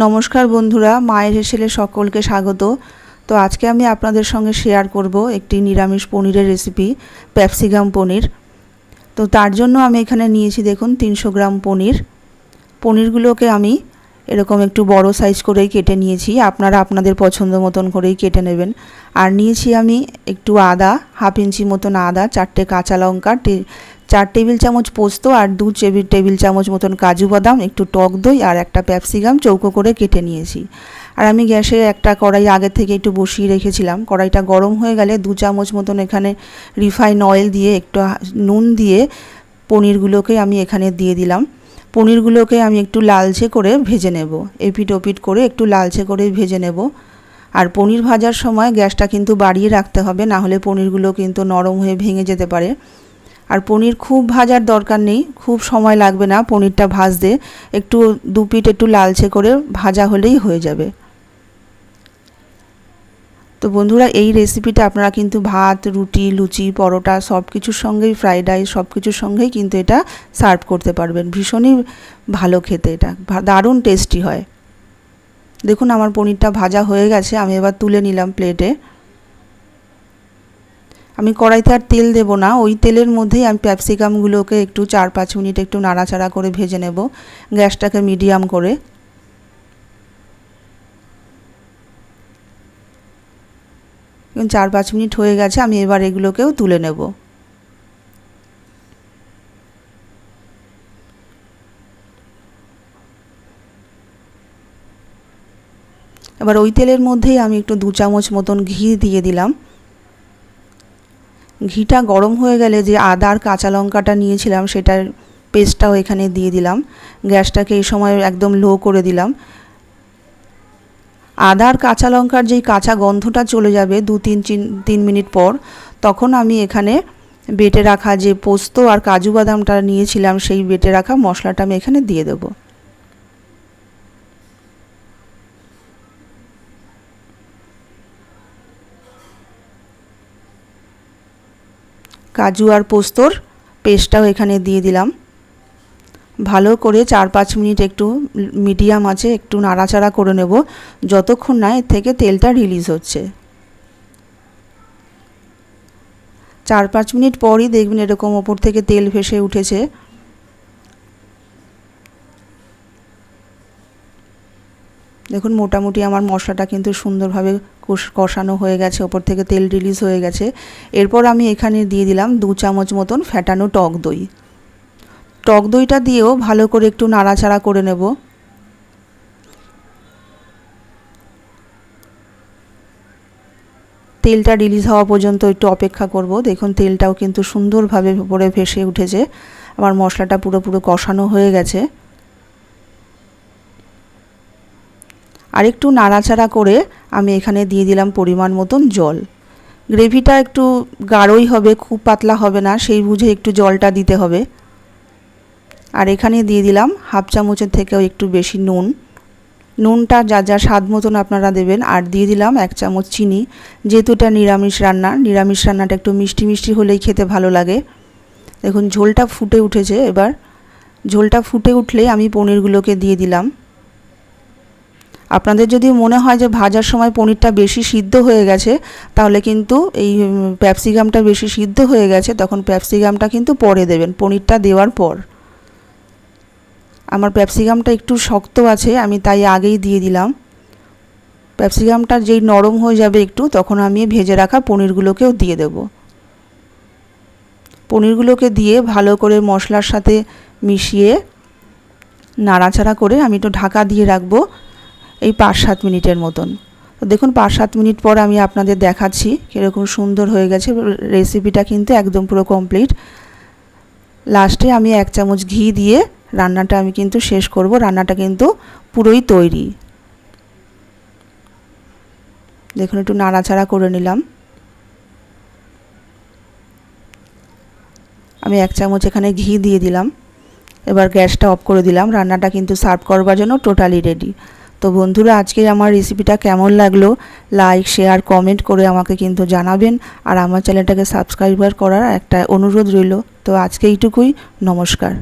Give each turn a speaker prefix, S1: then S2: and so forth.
S1: নমস্কার বন্ধুরা, মায়ের হেসেলে সকলকে স্বাগত। তো আজকে আমি আপনাদের সঙ্গে শেয়ার করব একটি নিরামিষ পনিরের রেসিপি, ক্যাপসিকাম পনির। তো তার জন্য আমি এখানে নিয়েছি দেখুন 300 গ্রাম পনির। পনিরগুলোকে আমি এরকম একটু বড় সাইজ করেই কেটে নিয়েছি, আপনারা আপনাদের পছন্দ মতন করেই কেটে নেবেন। আর নিয়েছি আমি একটু আদা, হাফ ইঞ্চি মতন আদা, 4টে কাঁচা লঙ্কা, 4 টেবিল চামচ পোস্ত আর 2 টেবিল চামচ মতন কাজু বাদাম, একটু টক দই আর একটা ক্যাপসিকাম চৌকো করে কেটে নিয়েছি। আর আমি গ্যাসে একটা কড়াই আগে থেকে একটু বসিয়ে রেখেছিলাম। কড়াইটা গরম হয়ে গেলে 2 চামচ মতন এখানে রিফাইন অয়েল দিয়ে একটু নুন দিয়ে পনিরগুলোকে আমি এখানে দিয়ে দিলাম। পনিরগুলোকে আমি একটু লালচে করে ভেজে নেব, এপিট ওপিট করে একটু লালচে করে ভেজে নেব। আর পনির ভাজার সময় গ্যাসটা কিন্তু বাড়িয়ে রাখতে হবে, না হলে পনিরগুলো কিন্তু নরম হয়ে ভেঙে যেতে পারে। আর পনির খুব ভাজার দরকার নেই, খুব সময় লাগবে না পনিরটা ভাজতে, একটু দু পিঠ একটু লালচে করে ভাজা হলেই হয়ে যাবে। তো বন্ধুরা, এই রেসিপিটা আপনারা কিন্তু ভাত, রুটি, লুচি, পরোটা সব কিছুর সঙ্গেই, ফ্রাইড রাইস সব কিছুর সঙ্গেই কিন্তু এটা সার্ভ করতে পারবেন। ভীষণই ভালো খেতে, এটা দারুণ টেস্টি হয়। দেখুন আমার পনিরটা ভাজা হয়ে গেছে, আমি এবার তুলে নিলাম প্লেটে। আমি কড়াইতে আর তেল দেব না, ওই তেলের মধ্যেই আমি ক্যাপসিকামগুলোকে একটু 4-5 মিনিট একটু নাড়াচাড়া করে ভেজে নেব, গ্যাসটাকে মিডিয়াম করে। 4-5 মিনিট হয়ে গেছে, আমি এবার এগুলোকেও তুলে নেব। এবার ওই তেলের মধ্যেই আমি একটু 2 চামচ মতন ঘি দিয়ে দিলাম। ঘিটা গরম হয়ে গেলে যে আদা আর কাঁচা লঙ্কাটা নিয়েছিলাম সেটার পেস্টটাও এখানে দিয়ে দিলাম। গ্যাসটাকে এই সময় একদম লো করে দিলাম। আদা আর কাঁচা লঙ্কার যেই কাঁচা গন্ধটা চলে যাবে 2-3 মিনিট পর, তখন আমি এখানে বেটে রাখা যে পোস্ত আর কাজু বাদামটা নিয়েছিলাম সেই বেটে রাখা মশলাটা আমি এখানে দিয়ে দেবো। কাজু আর পোস্তর পেস্টটাও এখানে দিয়ে দিলাম। ভালো করে 4-5 মিনিট একটু মিডিয়াম আঁচে একটু নাড়াচাড়া করে নেব, যতক্ষণ না এর থেকে তেলটা রিলিজ হচ্ছে। 4-5 মিনিট পরই দেখবেন এরকম ওপর থেকে তেল ভেসে উঠেছে। দেখুন মোটামুটি আমার মশলাটা কিন্তু সুন্দরভাবে কষানো হয়ে গেছে, ওপর থেকে তেল রিলিজ হয়ে গেছে। এরপর আমি এখানে দিয়ে দিলাম 2 চামচ মতন ফ্যাটানো টক দই। টক দইটা দিয়েও ভালো করে একটু নাড়াচাড়া করে নেব। তেলটা রিলিজ হওয়া পর্যন্ত একটু অপেক্ষা করব। দেখুন তেলটাও কিন্তু সুন্দরভাবে উপরে ভেসে উঠেছে, আমার মশলাটা পুরো কষানো হয়ে গেছে। আর একটু নাড়াচাড়া করে আমি এখানে দিয়ে দিলাম পরিমাণ মতন জল। গ্রেভিটা একটু গাঢ়ই হবে, খুব পাতলা হবে না, সেই বুঝে একটু জলটা দিতে হবে। আর এখানে দিয়ে দিলাম হাফ চামচের থেকেও একটু বেশি নুন। নুনটা যা স্বাদ মতন আপনারা দেবেন। আর দিয়ে দিলাম 1 চামচ চিনি, যেহেতু এটা নিরামিষ রান্নাটা একটু মিষ্টি মিষ্টি হলেই খেতে ভালো লাগে। দেখুন ঝোলটা ফুটে উঠেছে। এবার ঝোলটা ফুটে উঠলেই আমি পনিরগুলোকে দিয়ে দিলাম। আপনাদের যদি মনে হয় যে ভাজার সময় পনিরটা বেশি সিদ্ধ হয়ে গেছে, তাহলে কিন্তু এই ক্যাপসিকামটা বেশি সিদ্ধ হয়ে গেছে, তখন ক্যাপসিকামটা কিন্তু পরে দেবেন, পনিরটা দেওয়ার পর। আমার ক্যাপসিকামটা একটু শক্ত আছে, আমি তাই আগেই দিয়ে দিলাম। ক্যাপসিকামটা যেই নরম হয়ে যাবে একটু, তখন আমি ভেজে রাখা পনিরগুলোকেও দিয়ে দেব। পনিরগুলোকে দিয়ে ভালো করে মশলার সাথে মিশিয়ে নাড়াচাড়া করে আমি একটু ঢাকা দিয়ে রাখবো এই 5-7 মিনিটের মতন। তো দেখুন 5-7 মিনিট পর আমি আপনাদের দেখাচ্ছি কীরকম সুন্দর হয়ে গেছে। রেসিপিটা কিন্তু একদম পুরো কমপ্লিট। লাস্টে আমি 1 চামচ ঘি দিয়ে রান্নাটা আমি কিন্তু শেষ করব। রান্নাটা কিন্তু পুরোই তৈরি। দেখুন একটু নাড়াচাড়া করে নিলাম। আমি 1 চামচ এখানে ঘি দিয়ে দিলাম। এবার গ্যাসটা অফ করে দিলাম। রান্নাটা কিন্তু সার্ভ করবার জন্য টোটালি রেডি। তো বন্ধুরা, আজকে আমার রেসিপিটা কেমন লাগলো লাইক, শেয়ার, কমেন্ট করে আমাকে কিন্তু জানাবেন। আর আমার চ্যানেলটাকে সাবস্ক্রাইব করার একটা অনুরোধ রইল। তো আজকে এইটুকুই। নমস্কার।